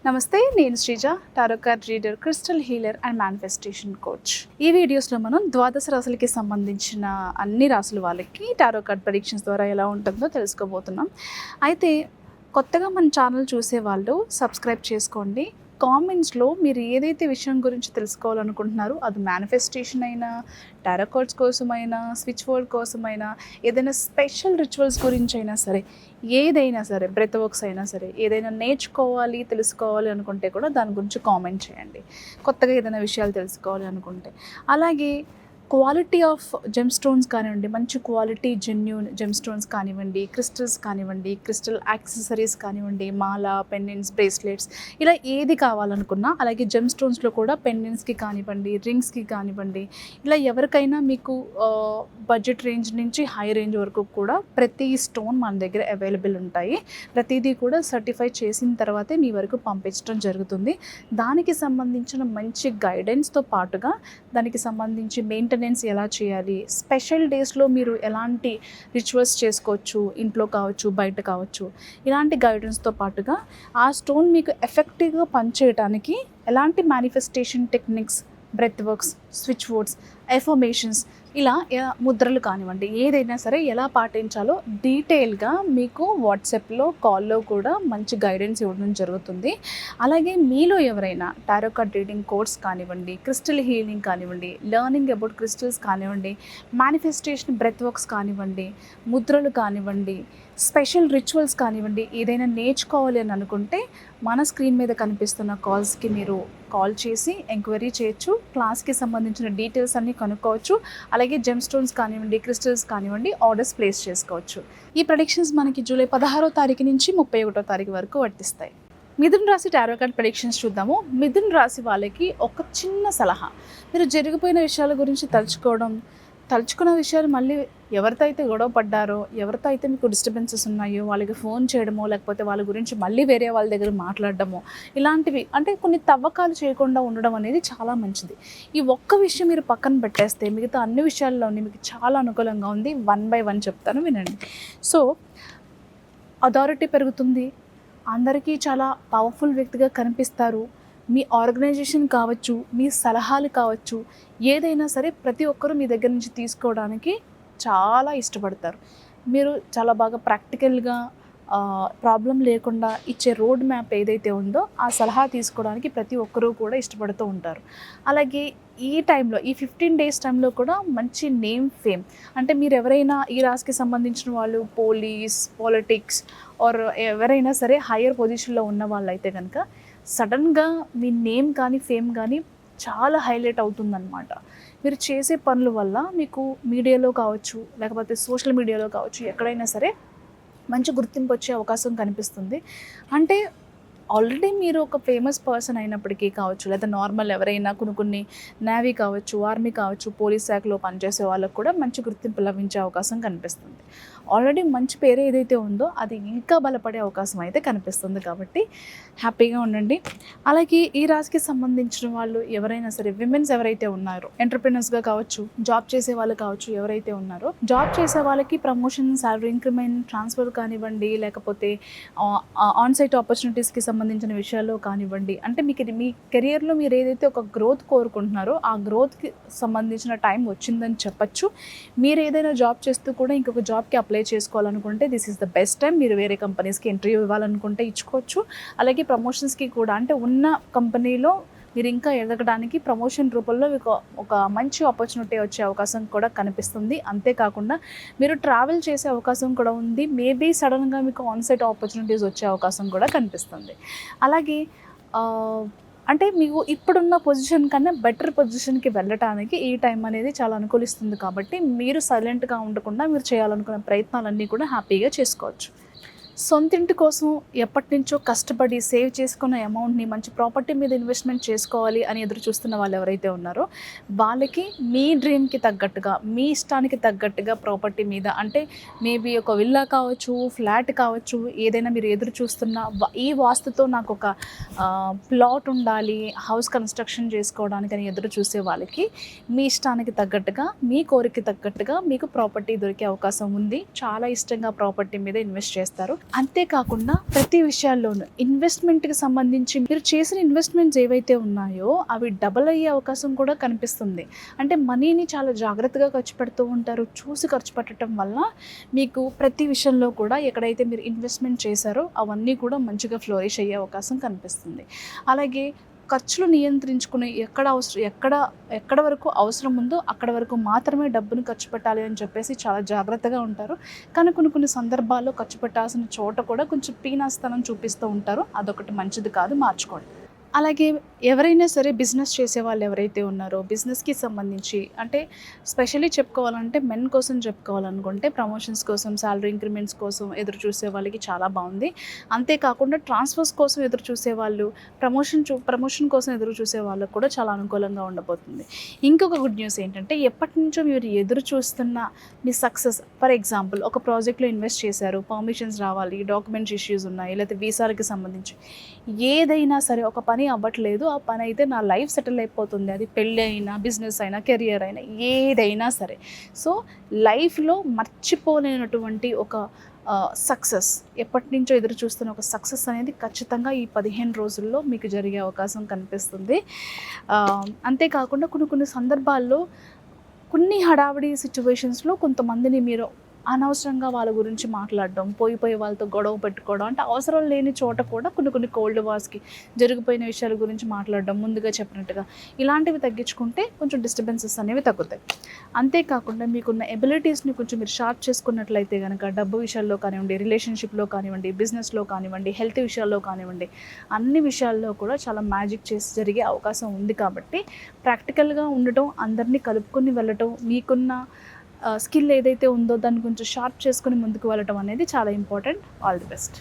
నమస్తే, నేను Sreeja, tarot card reader, crystal healer and manifestation coach. ఈ వీడియోస్లో మనం ద్వాదశ రాశులకి సంబంధించిన అన్ని రాశుల వాళ్ళకి టారో కార్డ్ ప్రెడిక్షన్స్ ద్వారా ఎలా ఉంటుందో తెలుసుకోబోతున్నాం. అయితే కొత్తగా మన ఛానల్ చూసే వాళ్ళు సబ్స్క్రైబ్ చేసుకోండి. కామెంట్స్లో మీరు ఏదైతే విషయం గురించి తెలుసుకోవాలనుకుంటున్నారో, అది మేనిఫెస్టేషన్ అయినా, టారో కార్డ్స్ కోసమైనా, స్విచ్ వర్డ్ కోసమైనా, ఏదైనా స్పెషల్ రిచువల్స్ గురించి అయినా సరే, ఏదైనా సరే, బ్రెత్ వర్క్స్ అయినా సరే, ఏదైనా నేర్చుకోవాలి, తెలుసుకోవాలి అనుకుంటే కూడా దాని గురించి కామెంట్ చేయండి. కొత్తగా ఏదైనా విషయాలు తెలుసుకోవాలి అనుకుంటే. అలాగే క్వాలిటీ ఆఫ్ జెమ్ స్టోన్స్ కానివ్వండి, మంచి క్వాలిటీ జెన్యూన్ జెమ్ స్టోన్స్ కానివ్వండి, క్రిస్టల్స్ కానివ్వండి, క్రిస్టల్ యాక్సెసరీస్ కానివ్వండి, మాల, పెండెంట్స్, బ్రేస్లెట్స్, ఇలా ఏది కావాలనుకున్నా, అలాగే జెమ్ స్టోన్స్లో కూడా పెండెంట్స్కి కానివ్వండి, రింగ్స్కి కానివ్వండి, ఇలా ఎవరికైనా మీకు బడ్జెట్ రేంజ్ నుంచి హై రేంజ్ వరకు కూడా ప్రతి స్టోన్ మన దగ్గర అవైలబుల్ ఉంటాయి. ప్రతిదీ కూడా సర్టిఫై చేసిన తర్వాతే మీ వరకు పంపించడం జరుగుతుంది. దానికి సంబంధించిన మంచి గైడెన్స్తో పాటుగా దానికి సంబంధించి మెయింటెనెన్స్ ఎలా చేయాలి, స్పెషల్ డేస్లో మీరు ఎలాంటి రిచువల్స్ చేసుకోవచ్చు, ఇంట్లో కావచ్చు, బయట కావచ్చు, ఇలాంటి గైడెన్స్తో పాటుగా ఆ స్టోన్ మీకు ఎఫెక్టివ్గా పనిచేయడానికి ఎలాంటి manifestation techniques, breath works, switch words, affirmations, ఇలా ముద్రలు కానివ్వండి, ఏదైనా సరే ఎలా పాటించాలో డీటెయిల్గా మీకు వాట్సాప్లో, కాల్లో కూడా మంచి గైడెన్స్ ఇవ్వడం జరుగుతుంది. అలాగే మీలో ఎవరైనా టారో కార్డ్ రీడింగ్ కోర్స్ కానివ్వండి, క్రిస్టల్ హీలింగ్ కానివ్వండి, లెర్నింగ్ అబౌట్ క్రిస్టల్స్ కానివ్వండి, మేనిఫెస్టేషన్ బ్రెత్ వర్క్స్ కానివ్వండి, ముద్రలు కానివ్వండి, స్పెషల్ రిచువల్స్ కానివ్వండి, ఏదైనా నేర్చుకోవాలి అని అనుకుంటే మన స్క్రీన్ మీద కనిపిస్తున్న కాల్స్కి మీరు కాల్ చేసి ఎంక్వైరీ చేయొచ్చు. క్లాస్కి సంబంధించిన డీటెయిల్స్ అన్నీ కనుక్కోవచ్చు. అలాగే జెమ్ స్టోన్స్ కానివ్వండి, క్రిస్టల్స్ కానివ్వండి, ఆర్డర్స్ ప్లేస్ చేసుకోవచ్చు. ఈ ప్రెడిక్షన్స్ మనకి జూలై 16వ తారీఖు నుంచి 31వ తారీఖు వరకు వర్తిస్తాయి. మిథున రాశి టారో కార్డ్ ప్రెడిక్షన్స్ చూద్దాము. మిథున రాశి వాళ్ళకి ఒక చిన్న సలహా, మీరు జరిగిపోయిన విషయాల గురించి తలుచుకున్న విషయాలు మళ్ళీ ఎవరితో అయితే గొడవ పడ్డారో, ఎవరితో అయితే మీకు డిస్టర్బెన్సెస్ ఉన్నాయో వాళ్ళకి ఫోన్ చేయడమో, లేకపోతే వాళ్ళ గురించి మళ్ళీ వేరే వాళ్ళ దగ్గర మాట్లాడడమో, ఇలాంటివి అంటే కొన్ని తవ్వకాలు చేయకుండా ఉండడం అనేది చాలా మంచిది. ఈ ఒక్క విషయం మీరు పక్కన పెట్టేస్తే మిగతా అన్ని విషయాల్లోని మీకు చాలా అనుకూలంగా ఉంది. 1 by 1 చెప్తాను, వినండి. సో అథారిటీ పెరుగుతుంది, అందరికీ చాలా పవర్ఫుల్ వ్యక్తిగా కనిపిస్తారు. మీ ఆర్గనైజేషన్ కావచ్చు, మీ సలహాలు కావచ్చు, ఏదైనా సరే ప్రతి ఒక్కరూ మీ దగ్గర నుంచి తీసుకోవడానికి చాలా ఇష్టపడతారు. మీరు చాలా బాగా ప్రాక్టికల్గా ప్రాబ్లం లేకుండా ఇచ్చే రోడ్ మ్యాప్ ఏదైతే ఉందో ఆ సలహా తీసుకోవడానికి ప్రతి ఒక్కరూ కూడా ఇష్టపడుతూ ఉంటారు. అలాగే ఈ టైంలో, ఈ 15 days టైంలో కూడా మంచి నేమ్, ఫేమ్, అంటే మీరు ఎవరైనా ఈ రాశికి సంబంధించిన వాళ్ళు పోలీస్, పాలిటిక్స్ ఆర్ ఎవరైనా సరే హయ్యర్ పొజిషన్లో ఉన్న వాళ్ళు అయితే కనుక సడన్గా మీ నేమ్ కానీ, ఫేమ్ కానీ చాలా హైలైట్ అవుతుందన్నమాట. మీరు చేసే పనుల వల్ల మీకు మీడియాలో కావచ్చు, లేకపోతే సోషల్ మీడియాలో కావచ్చు, ఎక్కడైనా సరే మంచి గుర్తింపు వచ్చే అవకాశం కనిపిస్తుంది. అంటే ఆల్రెడీ మీరు ఒక ఫేమస్ పర్సన్ అయినప్పటికీ కావచ్చు, లేదా నార్మల్ ఎవరైనా కొన్ని నేవీ కావచ్చు, ఆర్మీ కావచ్చు, పోలీస్ శాఖలో పనిచేసే వాళ్ళకు కూడా మంచి గుర్తింపు లభించే అవకాశం కనిపిస్తుంది. ఆల్రెడీ మంచి పేరు ఏదైతే ఉందో అది ఇంకా బలపడే అవకాశం అయితే కనిపిస్తుంది. కాబట్టి హ్యాపీగా ఉండండి. అలాగే ఈ రాశికి సంబంధించిన వాళ్ళు ఎవరైనా సరే, విమెన్స్ ఎవరైతే ఉన్నారో, ఎంటర్ప్రినర్స్గా కావచ్చు, జాబ్ చేసే వాళ్ళు కావచ్చు, ఎవరైతే ఉన్నారో జాబ్ చేసే వాళ్ళకి ప్రమోషన్, శాలరీ ఇంక్రిమెంట్, ట్రాన్స్ఫర్ కానివ్వండి, లేకపోతే ఆన్ సైట్ ఆపర్చునిటీస్కి సంబంధించిన విషయాల్లో కానివ్వండి, అంటే మీ కెరియర్లో మీరు ఏదైతే ఒక గ్రోత్ కోరుకుంటున్నారో ఆ గ్రోత్కి సంబంధించిన టైం వచ్చిందని చెప్పచ్చు. మీరు ఏదైనా జాబ్ చేస్తూ కూడా ఇంకొక జాబ్కి అప్లై చేసుకోవాలనుకుంటే this is the best time. మీరు వేరే కంపెనీస్కి ఇంటర్వ్యూ ఇవ్వాలనుకుంటే ఇచ్చుకోవచ్చు. అలాగే ప్రమోషన్స్కి కూడా, అంటే ఉన్న కంపెనీలో మీరు ఇంకా ఎదగడానికి ప్రమోషన్ రూపంలో మీకు ఒక మంచి ఆపర్చునిటీ వచ్చే అవకాశం కూడా కనిపిస్తుంది. అంతేకాకుండా మీరు ట్రావెల్ చేసే అవకాశం కూడా ఉంది. మేబీ సడన్గా మీకు ఆన్సైట్ ఆపర్చునిటీస్ వచ్చే అవకాశం కూడా కనిపిస్తుంది. అలాగే అంటే మీకు ఇప్పుడున్న పొజిషన్ కన్నా బెటర్ పొజిషన్కి వెళ్ళటానికి ఈ టైం అనేది చాలా అనుకూలిస్తుంది. కాబట్టి మీరు సైలెంట్గా ఉండకుండా మీరు చేయాలనుకున్న ప్రయత్నాలన్నీ కూడా హ్యాపీగా చేసుకోవచ్చు. సొంతింటి కోసం ఎప్పటి నుంచో కష్టపడి సేవ్ చేసుకున్న అమౌంట్ని మంచి ప్రాపర్టీ మీద ఇన్వెస్ట్మెంట్ చేసుకోవాలి అని ఎదురు చూస్తున్న వాళ్ళు ఎవరైతే ఉన్నారో వాళ్ళకి మీ డ్రీమ్కి తగ్గట్టుగా, మీ ఇష్టానికి తగ్గట్టుగా ప్రాపర్టీ మీద, అంటే మేబీ ఒక విల్లా కావచ్చు, ఫ్లాట్ కావచ్చు, ఏదైనా మీరు ఎదురు చూస్తున్న ఈ వాస్తుతో నాకు ఒక ప్లాట్ ఉండాలి, హౌస్ కన్స్ట్రక్షన్ చేసుకోవడానికి అని ఎదురు చూసే వాళ్ళకి మీ ఇష్టానికి తగ్గట్టుగా, మీ కోరిక తగ్గట్టుగా మీకు ప్రాపర్టీ దొరికే అవకాశం ఉంది. చాలా ఇష్టంగా ప్రాపర్టీ మీద ఇన్వెస్ట్ చేస్తారు. అంతేకాకుండా ప్రతి విషయాల్లోనూ ఇన్వెస్ట్మెంట్కి సంబంధించి మీరు చేసిన ఇన్వెస్ట్మెంట్స్ ఏవైతే ఉన్నాయో అవి డబల్ అయ్యే అవకాశం కూడా కనిపిస్తుంది. అంటే మనీని చాలా జాగ్రత్తగా ఖర్చు పెడుతూ ఉంటారు. చూసి ఖర్చు పెట్టడం వల్ల మీకు ప్రతి విషయంలో కూడా ఎక్కడైతే మీరు ఇన్వెస్ట్మెంట్ చేశారో అవన్నీ కూడా మంచిగా ఫ్లోరిష్ అయ్యే అవకాశం కనిపిస్తుంది. అలాగే ఖర్చులు నియంత్రించుకుని ఎక్కడ వరకు అవసరం ఉందో అక్కడ వరకు మాత్రమే డబ్బును ఖర్చు పెట్టాలి అని చెప్పేసి చాలా జాగ్రత్తగా ఉంటారు. కానీ కొన్ని సందర్భాల్లో ఖర్చు పెట్టాల్సిన చోట కూడా కొంచెం పీనాస్తనం చూపిస్తూ ఉంటారు. అదొకటి మంచిది కాదు, మార్చుకోండి. అలాగే ఎవరైనా సరే బిజినెస్ చేసేవాళ్ళు ఎవరైతే ఉన్నారో బిజినెస్కి సంబంధించి అంటే స్పెషల్లీ చెప్పుకోవాలంటే మెన్ కోసం చెప్పుకోవాలనుకుంటే ప్రమోషన్స్ కోసం, శాలరీ ఇంక్రిమెంట్స్ కోసం ఎదురు చూసే వాళ్ళకి చాలా బాగుంది. అంతేకాకుండా ట్రాన్స్ఫర్స్ కోసం ఎదురు చూసేవాళ్ళు, ప్రమోషన్ కోసం ఎదురు చూసే వాళ్ళకు కూడా చాలా అనుకూలంగా ఉండబోతుంది. ఇంకొక గుడ్ న్యూస్ ఏంటంటే ఎప్పటి నుంచో మీరు ఎదురు చూస్తున్న మీ సక్సెస్, ఫర్ ఎగ్జాంపుల్ ఒక ప్రాజెక్ట్లో ఇన్వెస్ట్ చేశారు, పర్మిషన్స్ రావాలి, డాక్యుమెంట్స్ ఇష్యూస్ ఉన్నాయి, లేకపోతే వీసాలకి సంబంధించి ఏదైనా సరే ఒక పని అవ్వట్లేదు, ఆ పని అయితే నా లైఫ్ సెటిల్ అయిపోతుంది, అది పెళ్ళి అయినా, బిజినెస్ అయినా, కెరియర్ అయినా, ఏదైనా సరే. సో లైఫ్లో మర్చిపోలేనటువంటి ఒక సక్సెస్, ఎప్పటి నుంచో ఎదురు చూస్తున్న ఒక సక్సెస్ అనేది ఖచ్చితంగా ఈ 15 రోజుల్లో మీకు జరిగే అవకాశం కనిపిస్తుంది. అంతేకాకుండా కొన్ని సందర్భాల్లో కొన్ని హడావిడి సిచ్యువేషన్స్లో కొంతమందిని మీరు అనవసరంగా వాళ్ళ గురించి మాట్లాడడం, పోయి వాళ్ళతో గొడవ పెట్టుకోవడం, అంటే అవసరం లేని చోట కూడా కొన్ని కోల్డ్ వార్స్కి జరిగిపోయిన విషయాల గురించి మాట్లాడడం, ముందుగా చెప్పినట్టుగా ఇలాంటివి తగ్గించుకుంటే కొంచెం డిస్టర్బెన్సెస్ అనేవి తగ్గుతాయి. అంతేకాకుండా మీకున్న ఎబిలిటీస్ని కొంచెం మీరు షార్ప్ చేసుకున్నట్లయితే కనుక డబ్బు విషయాల్లో కానివ్వండి, రిలేషన్షిప్లో కానివ్వండి, బిజినెస్లో కానివ్వండి, హెల్త్ విషయాల్లో కానివ్వండి, అన్ని విషయాల్లో కూడా చాలా మ్యాజిక్ చేసి జరిగే అవకాశం ఉంది. కాబట్టి ప్రాక్టికల్గా ఉండటం, అందరినీ కలుపుకొని వెళ్ళటం, మీకున్న స్కిల్ ఏదైతే ఉందో దాన్ని కొంచెం షార్ప్ చేసుకొని ముందుకు వెళ్ళటం అనేది చాలా ఇంపార్టెంట్. All the best.